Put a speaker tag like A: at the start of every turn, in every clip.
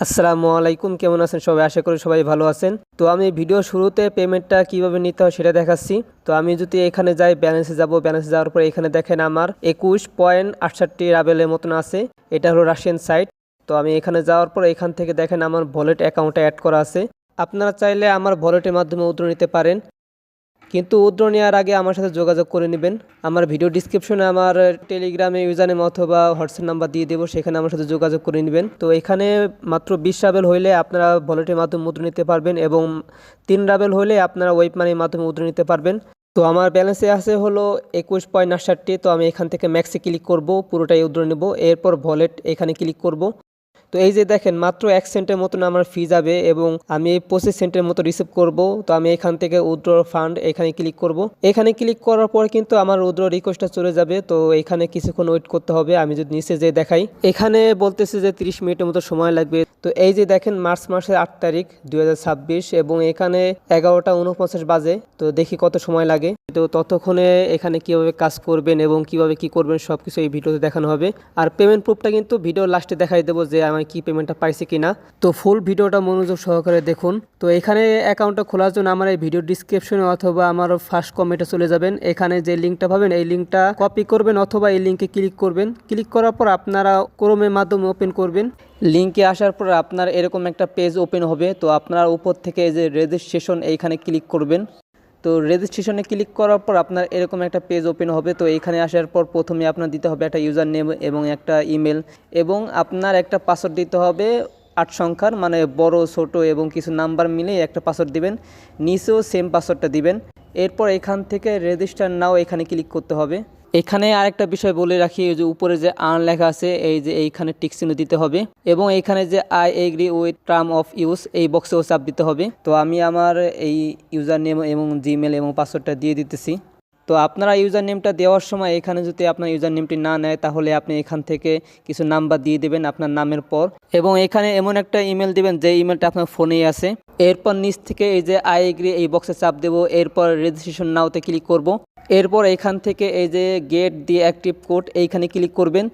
A: আসসালামু আলাইকুম, কেমন আছেন সবাই? আশা করি সবাই ভালো আছেন। তো আমি ভিডিও শুরুতে পেমেন্টটা কিভাবে নিতে হয় সেটা দেখাচ্ছি। তো আমি যদি এখানে যাই, ব্যালেন্সে যাব, ব্যালেন্সে যাওয়ার পর এখানে দেখেন আমার 21.68 রাবেলের মতন আছে। এটা হলো রাশিয়ান সাইট। তো আমি এখানে যাওয়ার পর এখান থেকে দেখেন আমার ভলেট অ্যাকাউন্টে অ্যাড করা আছে। আপনারা চাইলে আমার ভলেটের মাধ্যমে উইথড্র নিতে পারেন, কিন্তু উইথড্র নেওয়ার আগে আমার সাথে যোগাযোগ করে নেবেন। আমার ভিডিও ডিসক্রিপশনে আমার টেলিগ্রামে ইউজারনেম অথবা হোয়াটসঅ্যাপ নাম্বার দিয়ে দেবো, সেখানে আমার সাথে যোগাযোগ করে নেবেন। তো এখানে মাত্র 20 রাবেল হইলে আপনারা ভলেটের মাধ্যমে উইথড্র নিতে পারবেন এবং 3 রাবেল হইলে আপনারা ওয়েব মানির মাধ্যমে উইথড্র নিতে পারবেন। তো আমার ব্যালেন্সে আছে হলো 21.68। তো আমি এখান থেকে ম্যাক্সে ক্লিক করব, পুরোটাই উইথড্র নেব। এরপর ভলেট এখানে ক্লিক করব। তো এই যে দেখেন মাত্র 1 সেন্টের মতন আমার ফি যাবে এবং আমি 25 সেন্টের মতো রিসিভ করব। তো আমি এখান থেকে উইথড্র ফান্ড এখানে ক্লিক করব। এখানে ক্লিক করার পর কিন্তু আমার উইথড্র রিকোয়েস্টটা চলে যাবে। তো এখানে কিছুক্ষণ ওয়েট করতে হবে। আমি যদি নিচে যে দেখাই, এখানে বলতেছে যে 30 মিনিটের মতো সময় লাগবে। তো এই যে দেখেন মার্চ মাসের 8 তারিখ 2026 এবং এখানে 11টা 49 বাজে। তো দেখি কত সময় লাগে। তো ততক্ষণে এখানে কিভাবে কাজ করবেন এবং কিভাবে কি করবেন সবকিছু এই ভিডিওতে দেখানো হবে। আর পেমেন্ট প্রুফটা কিন্তু ভিডিও লাস্টে দেখাই দেবো যে আমি কি পেমেন্টটা পাইছি কিনা। তো ফুল ভিডিওটা মনোযোগ সহকারে দেখুন। তো এখানে অ্যাকাউন্টটা খোলার জন্য আমার এই ভিডিও ডিসক্রিপশনে অথবা আমার ফার্স্ট কমেন্টে চলে যাবেন। এখানে যে লিঙ্কটা পাবেন এই লিঙ্কটা কপি করবেন অথবা এই লিঙ্কে ক্লিক করবেন। ক্লিক করার পর আপনারা ক্রোমের মাধ্যমে ওপেন করবেন। লিঙ্কে আসার পর আপনার এরকম একটা পেজ ওপেন হবে। তো আপনার উপর থেকে এই যে রেজিস্ট্রেশন এইখানে ক্লিক করবেন। তো রেজিস্ট্রেশনে ক্লিক করার পর আপনার এরকম একটা পেজ ওপেন হবে। তো এইখানে আসার পর প্রথমে আপনার দিতে হবে একটা ইউজার নেম এবং একটা ইমেল এবং আপনার একটা পাসওয়ার্ড দিতে হবে 8 সংখ্যার, মানে বড় ছোট এবং কিছু নাম্বার মিলে একটা পাসওয়ার্ড দিবেন। নিচেও সেম পাসওয়ার্ডটা দিবেন। এরপর এখান থেকে রেজিস্টার নাও এখানে ক্লিক করতে হবে। এখানে আরেকটা বিষয় বলে রাখি, এই যে উপরে যে আর্ন লেখা আছে এই যে এইখানে টিক চিহ্ন দিতে হবে এবং এইখানে যে I agree with term of use এই বক্সেও চাপ দিতে হবে। তো আমি আমার এই ইউজার নেম এবং জিমেল এবং পাসওয়ার্ডটা দিয়ে দিতেছি। তো আপনারা ইউজার নেমটা দেওয়ার সময় এখানে যদি আপনার ইউজার নেমটি না নেয় তাহলে আপনি এখান থেকে কিছু নাম্বার দিয়ে দেবেন আপনার নামের পর এবং এখানে এমন একটা ইমেল দিবেন যে ইমেলটা আপনার ফোনেই আছে। এরপর নিচ থেকে এই যে আই এগ্রি এই বক্সে চাপ দেবো। এরপর রেজিস্ট্রেশন নাওতে ক্লিক করব। এরপর এখান থেকে এই যে গেট দি অ্যাক্টিভ কোড এইখানে ক্লিক করবেন।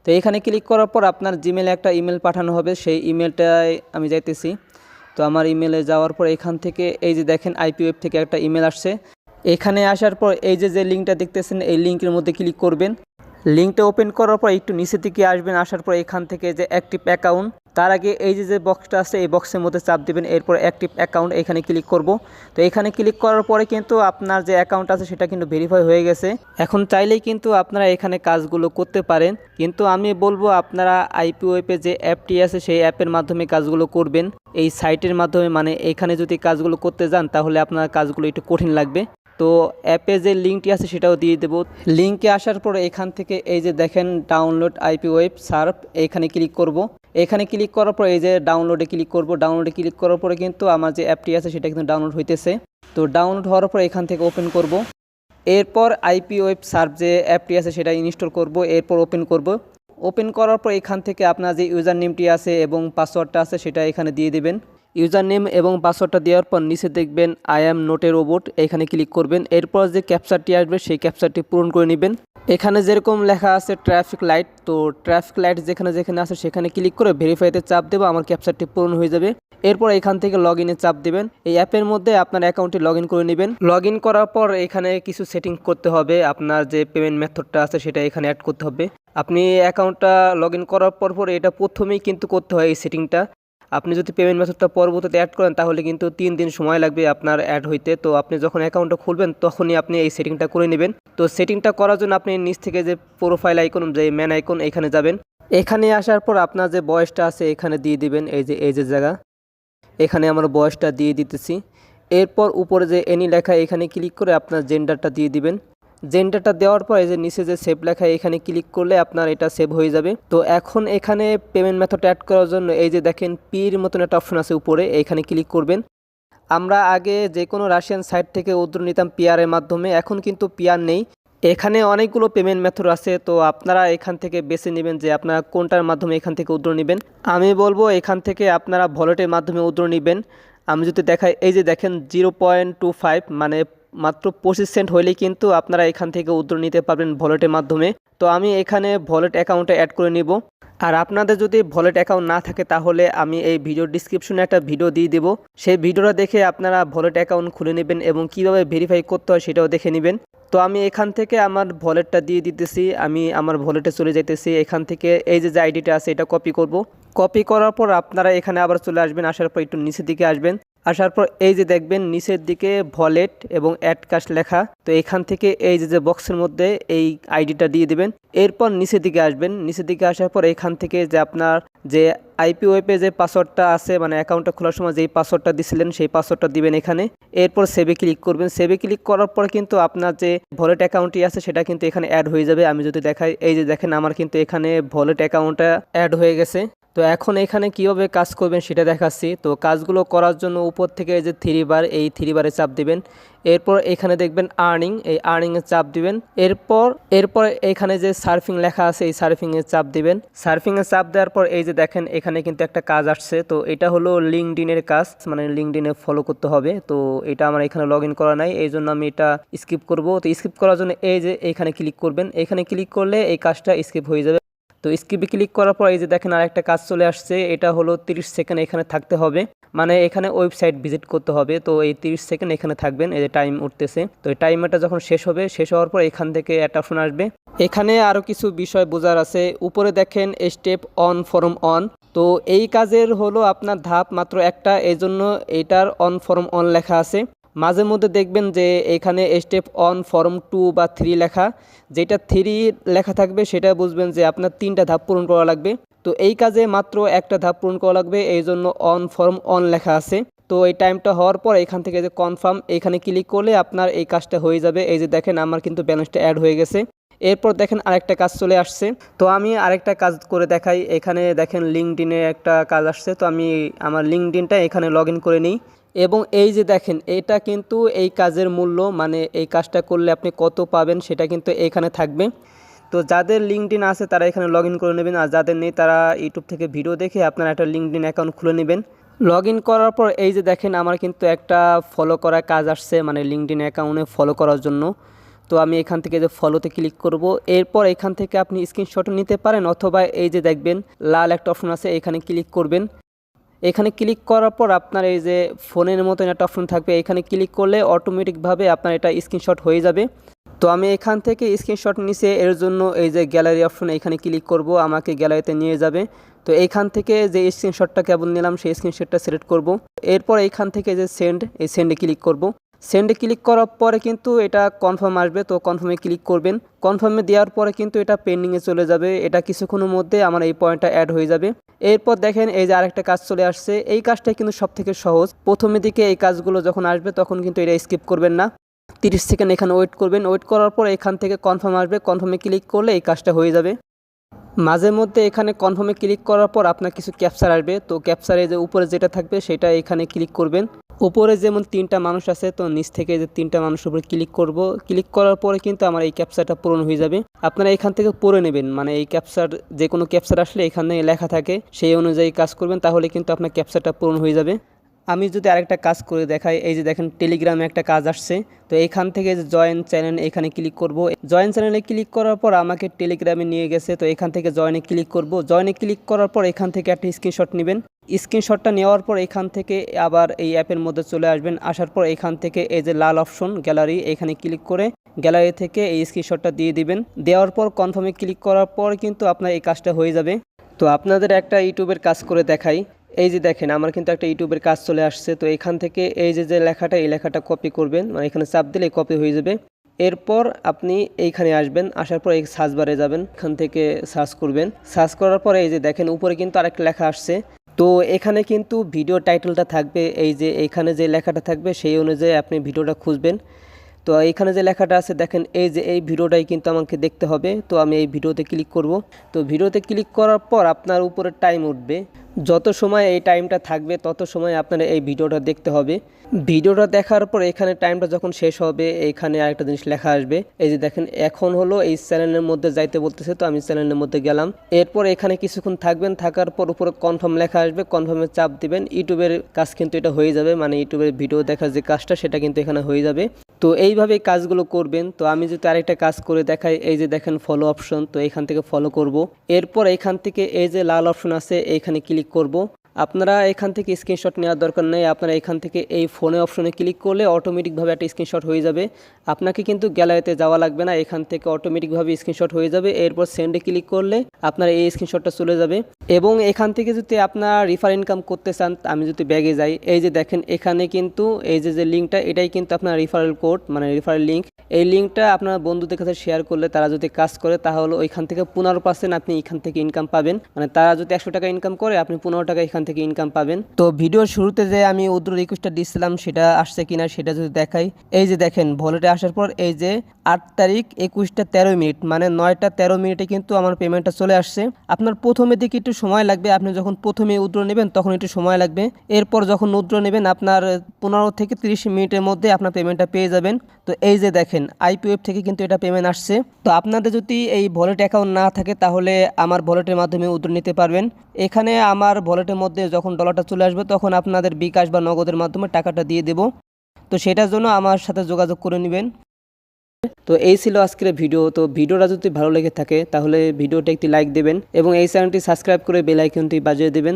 A: তো এখানে ক্লিক করার পর আপনার জিমেলে একটা ইমেল পাঠানো হবে, সেই ইমেলটায় আমি যাইতেছি। তো আমার ইমেলে যাওয়ার পর এখান থেকে এই যে দেখেন আইপি ওয়েব থেকে একটা ইমেল আসছে। এখানে আসার পর এই যে লিঙ্কটা দেখতেছেন এই লিঙ্কের মধ্যে ক্লিক করবেন। লিঙ্কটা ওপেন করার পর একটু নিচের দিকে আসবেন। আসার পর এখান থেকে যে অ্যাক্টিভ অ্যাকাউন্ট, তার আগে এই যে বক্সটা আছে এই বক্সের মধ্যে চাপ দিবেন। এরপর অ্যাক্টিভ অ্যাকাউন্ট এখানে ক্লিক করব। তো এখানে ক্লিক করার পরে কিন্তু আপনার যে অ্যাকাউন্ট আছে সেটা কিন্তু ভেরিফাই হয়ে গেছে। এখন চাইলেই কিন্তু আপনারা এখানে কাজগুলো করতে পারেন, কিন্তু আমি বলবো আপনারা আইপি ওয়েবে যে অ্যাপটি আছে সেই অ্যাপের মাধ্যমে কাজগুলো করবেন। এই সাইটের মাধ্যমে মানে এখানে যদি কাজগুলো করতে যান তাহলে আপনার কাজগুলো একটু কঠিন লাগবে। তো অ্যাপে যে লিঙ্কটি আছে সেটাও দিয়ে দেবো। লিঙ্কে আসার পরে এখান থেকে এই যে দেখেন ডাউনলোড আইপি ওয়েব সার্ভ এখানে ক্লিক করব। এখানে ক্লিক করার পর এই যে ডাউনলোডে ক্লিক করব। ডাউনলোডে ক্লিক করার পরে কিন্তু আমার যে অ্যাপটি আছে সেটা কিন্তু ডাউনলোড হইতেছে। তো ডাউনলোড হওয়ার পর এখান থেকে ওপেন করব। এরপর আইপি ওয়েব সার্ভ যে অ্যাপটি আছে সেটা ইনস্টল করব। এরপর ওপেন করব। ওপেন করার পর এখান থেকে আপনার যে ইউজার নেমটি আছে এবং পাসওয়ার্ডটা আছে সেটা এখানে দিয়ে দেবেন। ইউজার নেম এবং পাসওয়ার্ডটা দেওয়ার পর নিচে দেখবেন I am not a robot এখানে ক্লিক করবেন। এরপর যে ক্যাপচারটি আসবে সেই ক্যাপচারটি পূরণ করে নেবেন। এখানে যেরকম লেখা আছে ট্রাফিক লাইট, তো ট্রাফিক লাইট যেখানে যেখানে আছে সেখানে ক্লিক করে ভেরিফাইতে চাপ দেবো, আমার ক্যাপচারটি পূরণ হয়ে যাবে। এরপর এখান থেকে লগ ইনে চাপ দেবেন। এই অ্যাপের মধ্যে আপনার অ্যাকাউন্টটি লগ ইন করে নেবেন। লগ ইন করার পর এখানে কিছু সেটিং করতে হবে। আপনার যে পেমেন্ট মেথডটা আছে সেটা এখানে অ্যাড করতে হবে। আপনি অ্যাকাউন্টটা লগ ইন করার পর এটা প্রথমেই কিন্তু করতে হয় এই সেটিংটা। আপনি যদি পেমেন্ট মেথডটা পরবর্তীতে অ্যাড করেন তাহলে কিন্তু 3 দিন সময় লাগবে আপনার অ্যাড হইতে। তো আপনি যখন অ্যাকাউন্টটা খুলবেন তখনই আপনি এই সেটিংটা করে নেবেন। তো সেটিংটা করার জন্য আপনি নিচ থেকে যে প্রোফাইল আইকন যে ম্যান আইকন এখানে যাবেন। এখানে আসার পর আপনার যে বয়সটা আছে এখানে দিয়ে দিবেন। এই যে জায়গা এখানে আমার বয়সটা দিয়ে দিতেছি। এরপর উপরে যে এনি লেখা এখানে ক্লিক করে আপনার জেন্ডারটা দিয়ে দিবেন। জেন্ডারটা দেওয়ার পর এই যে নিচে যে সেভ লেখা এখানে ক্লিক করলে আপনার এটা সেভ হয়ে যাবে। তো এখন এখানে পেমেন্ট মেথড অ্যাড করার জন্য এই যে দেখেন পির মতন একটা অপশন আছে উপরে, এখানে ক্লিক করবেন। আমরা আগে যে কোনো রাশিয়ান সাইট থেকে উইথড্র নিতাম পিআরের মাধ্যমে, এখন কিন্তু পিআর নেই। এখানে অনেকগুলো পেমেন্ট মেথড আছে, তো আপনারা এখান থেকে বেছে নেবেন যে আপনারা কোনটার মাধ্যমে এখান থেকে উইথড্র নেবেন। আমি বলবো এখান থেকে আপনারা ভলেটের মাধ্যমে উইথড্র নেবেন। আমি যদি দেখাই এই যে দেখেন 0.25 মানে মাত্র 25 সেন্ট হলেই কিন্তু আপনারা এখান থেকে উইথড্র নিতে পারবেন ভলেটের মাধ্যমে। তো আমি এখানে ভলেট অ্যাকাউন্টে অ্যাড করে নিব। আর আপনাদের যদি ভলেট অ্যাকাউন্ট না থাকে তাহলে আমি এই ভিডিও ডিসক্রিপশনে একটা ভিডিও দিয়ে দেবো, সেই ভিডিওটা দেখে আপনারা ভলেট অ্যাকাউন্ট খুলে নেবেন এবং কিভাবে ভেরিফাই করতে হয় সেটাও দেখে নেবেন। তো আমি এখান থেকে আমার ভলেটটা দিয়ে দিতেছি, আমি আমার ভলেটে চলে যাইতেছি। এখান থেকে এই যে আইডিটা আছে এটা কপি করব। কপি করার পর আপনারা এখানে আবার চলে আসবেন, আসার পর একটু নিচের দিকে আসবেন। আসার পর এই যে দেখবেন নিচের দিকে ভলেট এবং অ্যাড কাস্ট লেখা, তো এখান থেকে এই যে বক্সের মধ্যে এই আইডিটা দিয়ে দিবেন। এরপর নিচের দিকে আসবেন, নিচের দিকে আসার পর এখান থেকে যে আপনার যে আইপি ওয়েবে যে পাসওয়ার্ডটা আছে, মানে অ্যাকাউন্টটা খোলার সময় যেই পাসওয়ার্ডটা দিছিলেন সেই পাসওয়ার্ডটা দিবেন এখানে। এরপর সেভে ক্লিক করবেন। সেভে ক্লিক করার পর কিন্তু আপনার যে ভলেট অ্যাকাউন্টটি আছে সেটা কিন্তু এখানে অ্যাড হয়ে যাবে। আমি যদি দেখাই, এই যে দেখেন আমার কিন্তু এখানে ভলেট অ্যাকাউন্টটা অ্যাড হয়ে গেছে। তো এখন এখানে কীভাবে কাজ করবেন সেটা দেখাচ্ছি। তো কাজগুলো করার জন্য উপর থেকে এই যে থ্রি বার, এই থ্রি বারে চাপ দিবেন। এরপর এখানে দেখবেন আর্নিং, এই আর্নিংয়ে চাপ দিবেন। এরপর এখানে যে সার্ফিং লেখা আছে এই সার্ফিংয়ে চাপ দিবেন। সার্ফিংয়ে চাপ দেওয়ার পর এই যে দেখেন এখানে কিন্তু একটা কাজ আসছে। তো এটা হলো লিঙ্কডইনের কাজ, মানে লিঙ্কডইনে ফলো করতে হবে। তো এটা আমার এখানে লগ ইন করা নাই, এই জন্য আমি এটা স্কিপ করব। তো স্কিপ করার জন্য এই যে এখানে ক্লিক করবেন, এখানে ক্লিক করলে এই কাজটা স্কিপ হয়ে যাবে। তো স্কিপে ক্লিক করার পর এই যে দেখেন আরেকটা কাজ চলে আসছে, এটা হলো 30 সেকেন্ড এখানে থাকতে হবে, মানে এখানে ওয়েবসাইট ভিজিট করতে হবে। তো এই 30 সেকেন্ড এখানে থাকবেন। এই যে টাইম উঠতেছে, তো এই টাইমারটা যখন শেষ হবে, শেষ হওয়ার পর এখান থেকে একটা অপশন আসবে। এখানে আরও কিছু বিষয় বোঝার আছে। উপরে দেখেন স্টেপ অন ফর্ম অন, তো এই কাজের হলো আপনার ধাপ মাত্র একটা, এই জন্য এইটার অন ফর্ম অন লেখা আছে। মাঝে মধ্যে দেখবেন যে এখানে স্টেপ অন ফর্ম 2 বা 3 লেখা, যেটা 3 লেখা থাকবে সেটা বুঝবেন যে আপনার 3টা ধাপ পূরণ করা লাগবে। তো এই কাজে মাত্র একটা ধাপ পূরণ করা লাগবে, এই জন্য অন ফর্ম অন লেখা আছে। তো এই টাইমটা হওয়ার পর এখান থেকে যে কনফার্ম, এখানে ক্লিক করলে আপনার এই কাজটা হয়ে যাবে। এই যে দেখেন আমার কিন্তু ব্যালেন্সটা অ্যাড হয়ে গেছে। এরপর দেখেন আরেকটা কাজ চলে আসছে। তো আমি আরেকটা কাজ করে দেখাই। এখানে দেখেন লিঙ্কডইনে একটা কাজ আসছে, তো আমি আমার লিঙ্কডইনটা এখানে লগ ইন করে নিই। এবং এই যে দেখেন এটা কিন্তু এই কাজের মূল্য, মানে এই কাজটা করলে আপনি কত পাবেন সেটা কিন্তু এখানে থাকবে। তো যাদের লিঙ্কডইন আছে তারা এখানে লগ ইন করে নেবেন, আর যাদের নেই তারা ইউটিউব থেকে ভিডিও দেখে আপনারা একটা লিঙ্কডইন অ্যাকাউন্ট খুলে নেবেন। লগ ইন করার পর এই যে দেখেন আমার কিন্তু একটা ফলো করা কাজ আসছে, মানে লিঙ্কডইন অ্যাকাউন্টে ফলো করার জন্য। তো আমি এখান থেকে যে ফলোতে ক্লিক করব। এরপর এখান থেকে আপনি স্ক্রিনশটও নিতে পারেন, অথবা এই যে দেখবেন লাল একটা অপশন আছে এখানে ক্লিক করবেন। এখানে ক্লিক করার পর আপনার এই যে ফোনের মতন একটা অপশন থাকবে, এখানে ক্লিক করলে অটোমেটিকভাবে আপনার এটা স্ক্রিনশট হয়ে যাবে। তো আমি এখান থেকে স্ক্রিনশট নিচে, এর জন্য এই যে গ্যালারি অপশন এখানে ক্লিক করব, আমাকে গ্যালারিতে নিয়ে যাবে। তো এইখান থেকে যে স্ক্রিনশটটা কেবল নিলাম সেই স্ক্রিনশটটা সিলেক্ট করব। এরপর এইখান থেকে যে সেন্ড, এই সেন্ডে ক্লিক করব। সেন্ডে ক্লিক করার পরে কিন্তু এটা কনফার্ম আসবে, তো কনফার্মে ক্লিক করবেন। কনফার্মে দেওয়ার পরে কিন্তু এটা পেন্ডিংয়ে চলে যাবে, এটা কিছুক্ষণের মধ্যে আমার এই পয়েন্টটা অ্যাড হয়ে যাবে। এরপর দেখেন এই যে আরেকটা কাজ চলে আসছে, এই কাজটা কিন্তু সবথেকে সহজ। প্রথমের দিকে এই কাজগুলো যখন আসবে তখন কিন্তু এটা স্কিপ করবেন না, 30 সেকেন্ড এখানে ওয়েট করবেন। ওয়েট করার পর এখান থেকে কনফার্ম আসবে, কনফার্মে ক্লিক করলে এই কাজটা হয়ে যাবে। মাঝে মধ্যে এখানে কনফার্মে ক্লিক করার পর আপনার কিছু ক্যাপচার আসবে, তো ক্যাপচারে যে উপরে যেটা থাকবে সেটা এখানে ক্লিক করবেন। উপরে যেমন 3টা মানুষ আছে, তো নিচ থেকে যে 3টা মানুষের উপরে ক্লিক করব। ক্লিক করার পরে কিন্তু আমার এই ক্যাপচারটা পূরণ হয়ে যাবে। আপনারা এখান থেকে পড়ে নেবেন, মানে এই ক্যাপচার যে কোনো ক্যাপচার আসলে এখানে লেখা থাকে, সেই অনুযায়ী কাজ করবেন, তাহলে কিন্তু আপনার ক্যাপচারটা পূরণ হয়ে যাবে। আমি যদি আরেকটা কাজ করে দেখাই, এই যে দেখেন টেলিগ্রামে একটা কাজ আসছে, তো এখান থেকে যে জয়েন চ্যানেল এখানে ক্লিক করব। জয়েন চ্যানেলে ক্লিক করার পর আমাকে টেলিগ্রামে নিয়ে গেছে, তো এখান থেকে জয়েনে ক্লিক করব। জয়েনে ক্লিক করার পর এখান থেকে একটা স্ক্রিনশট নেবেন। স্ক্রিনশটটা নেওয়ার পর এখান থেকে আবার এই অ্যাপের মধ্যে চলে আসবেন। আসার পর এখান থেকে এই যে লাল অপশন গ্যালারি, এখানে ক্লিক করে গ্যালারি থেকে এই স্ক্রিনশটটা দিয়ে দিবেন। দেওয়ার পর কনফার্মে ক্লিক করার পর কিন্তু আপনার এই কাজটা হয়ে যাবে। তো আপনাদের একটা ইউটিউবের কাজ করে দেখাই। এই যে দেখেন আমার কিন্তু একটা ইউটিউবের কাজ চলে আসছে, তো এখান থেকে এই যে লেখাটা, এই লেখাটা কপি করবেন, মানে এখানে চাপ দিলে কপি হয়ে যাবে। এরপর আপনি এইখানে আসবেন, আসার পর এই সার্চ বারে যাবেন, এখান থেকে সার্চ করবেন। সার্চ করার পরে এই যে দেখেন উপরে কিন্তু আরেকটা লেখা আসছে, তো এখানে কিন্তু ভিডিও টাইটেলটা থাকবে, এই যে এইখানে যে লেখাটা থাকবে সেই অনুযায়ী আপনি ভিডিওটা খুঁজবেন। তো এইখানে যে লেখাটা আছে দেখেন, এই যে এই ভিডিওটাই কিন্তু আমাকে দেখতে হবে। তো আমি এই ভিডিওতে ক্লিক করব। তো ভিডিওতে ক্লিক করার পর আপনার উপরে টাইম উঠবে, যত সময় এই টাইমটা থাকবে তত সময় আপনারা এই ভিডিওটা দেখতে হবে। ভিডিওটা দেখার পর এখানে টাইমটা যখন শেষ হবে এইখানে আরেকটা জিনিস লেখা আসবে। এই যে দেখেন এখন হলো এই চ্যানেলের মধ্যে যাইতে বলতেছে, তো আমি চ্যানেলের মধ্যে গেলাম। এরপর এখানে কিছুক্ষণ থাকবেন, থাকার পর উপরে কনফার্ম লেখা আসবে, কনফার্মে চাপ দিবেন। ইউটিউবের কাজ কিন্তু এটা হয়ে যাবে, মানে ইউটিউবের ভিডিও দেখার যে কাজটা সেটা কিন্তু এখানে হয়ে যাবে। তো এইভাবে কাজগুলো করবেন। তো আমি যদি আরেকটা কাজ করে দেখাই, এই যে দেখেন ফলো অপশন, তো এখান থেকে ফলো করব। এরপর এখান থেকে এই যে লাল অপশন আছে এইখানে ক্লিক করব। আপনারা এখান থেকে স্ক্রিনশট নেওয়ার দরকার নেই, আপনারা এখান থেকে এই ফোনে অপশনে ক্লিক করলে অটোমেটিকভাবে একটা স্ক্রিনশট হয়ে যাবে। আপনাকে কিন্তু গ্যালারিতে যাওয়া লাগবে না, এখান থেকে অটোমেটিকভাবে স্ক্রিনশট হয়ে যাবে। এরপর সেন্ডে ক্লিক করলে আপনার এই স্ক্রিনশটটা চলে যাবে। এবং এখান থেকে যদি আপনারা রিফার ইনকাম করতে চান, আমি যদি ব্যাগে যাই, এই যে দেখেন এখানে কিন্তু এই যে লিঙ্কটা, এটাই কিন্তু আপনার রিফারেল কোড, মানে রিফারেল লিঙ্ক। এই লিঙ্কটা আপনার বন্ধুদের কাছে শেয়ার করলে তারা যদি কাজ করে তাহলে ওইখান থেকে 15% আপনি এখান থেকে ইনকাম পাবেন। মানে তারা যদি 100 টাকা ইনকাম করে আপনি 15 টাকা এখান থেকে ইনকাম পাবেন। তো ভিডিওর শুরুতে যে আমি উইথড্র রিকোয়েস্টটা দিয়েছিলাম সেটা আসছে কিনা সেটা যদি দেখাই, এই যে দেখেন ভলেটে আসার পর এই যে 8 তারিখ 21টা 13 মিনিট, মানে 9টা 13 মিনিটে কিন্তু আমার পেমেন্টটা চলে আসছে। আপনার প্রথমে দিকে একটু সময় লাগবে, আপনি যখন প্রথমে উইথড্র নেবেন তখন একটু সময় লাগবে। এরপর যখন উইথড্র নেবেন আপনার 15 থেকে 30 মিনিটের মধ্যে আপনার পেমেন্টটা পেয়ে যাবেন। তো এই যে দেখেন আইপিওএফ থেকে কিন্তু এটা পেমেন্ট আসছে। তো আপনাদের যদি এই ভলেট অ্যাকাউন্ট না থাকে তাহলে আমার ভলেটের মাধ্যমে উইথড্র নিতে পারবেন। এখানে আমার ভলেটের মধ্যে যখন ডলারটা চলে আসবে তখন আপনাদের বিকাশ বা নগদের মাধ্যমে টাকাটা দিয়ে দেব। তো সেটার জন্য আমার সাথে যোগাযোগ করে নেবেন। তো এই ছিল আজকের ভিডিও। তো ভিডিওটা যদি ভালো লেগে থাকে তাহলে ভিডিওটা একটি লাইক দেবেন এবং এই চ্যানেলটি সাবস্ক্রাইব করে বেল আইকনটি বাজিয়ে দেবেন।